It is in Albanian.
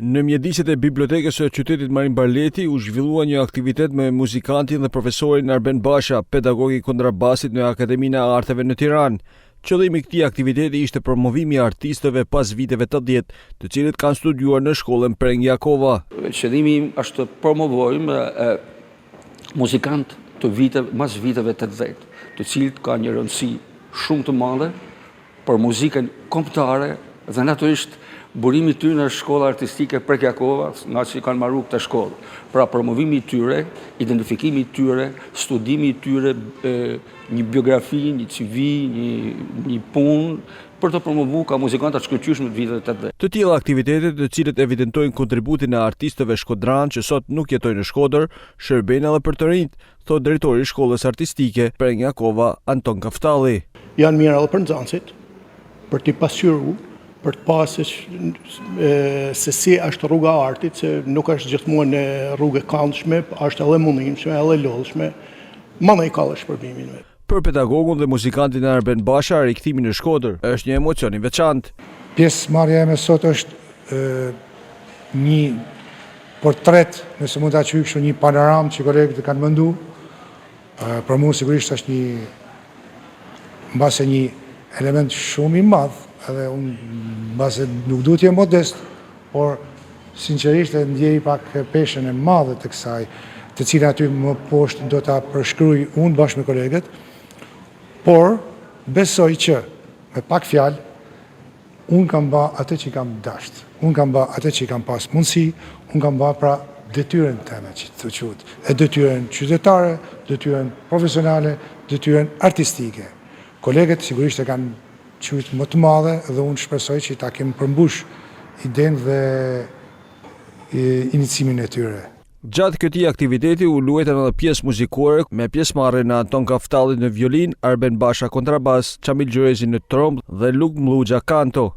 Në mjediset e bibliotekës së qytetit Marin Barleti u zhvillua një aktivitet me muzikantin dhe profesorin Arben Basha, pedagog i kontrabasit në Akademinë e Arteve në Tiranë. Qëllimi i këtij aktiviteti ishte promovimi i artistëve pas viteve 80, të cilët kanë studiuar në shkollën Prengjakova. Qëllimi im është të promovojmë muzikantë të mas viteve 80, të cilët kanë një rëndësi shumë të madhe për muzikën kombëtare dhe natyrisht burimi tyre në shkolla artistike Prengjakova, nga që kanë marrë këtë shkollë. Pra promovimi i tyre, identifikimi i tyre, studimi i tyre, një biografi, një CV, një punë, për të promovuar ka muzikantë të shkëlqyeshëm të viteve 80. Të tilla aktivitete, të cilët evidentojnë kontributin e artistëve shkodran që sot nuk jetojnë në Shkodër, shërbejnë edhe për të rinjt, thot drejtori i shkollës artistike Prengjakova, Anton Kaftalli. Janë mirë edhe për nxënësit, për t'i pasqyruar, për të pasë se si është rruga e artit, se nuk është gjithmonë rrugë e këndshme, është edhe mundimshme, edhe lodhshme, mandej ka edhe shpërbimin. Për pedagogun dhe muzikantin Arben Basha, rikthimi në Shkodër është një emocion i veçantë. Pjesëmarrja ime sot është një portret, nëse mund ta quaj kështu, një panoramë që kolegët kanë menduar. Për mua sigurisht është mbase një element shumë i madh, edhe unë mbase nuk duhet jem modest, por sinqerisht e ndjej pak peshën e madhe të kësaj, të cilën aty më poshtë do ta përshkruaj unë bashkë me kolegët, por besoj që me pak fjalë unë kam bë atë që kam dashur, unë kam bë atë që kam pas mundësi, unë kam bë pra detyrën time që të quhet, e detyrën qytetare, detyrën profesionale, detyrën artistike. Kolegët sigurisht e kanë qytet më të madhe dhe unë shpresoj që ta kemi përmbush idenë dhe inicimin e tyre. Gjatë këtij aktiviteti u luajtën edhe pjesë muzikore me pjesëmarrje në Anton Kaftalli në violin, Arben Basha kontrabas, Çamil Gjurezi në tromb dhe Luk Mlluxha kanto.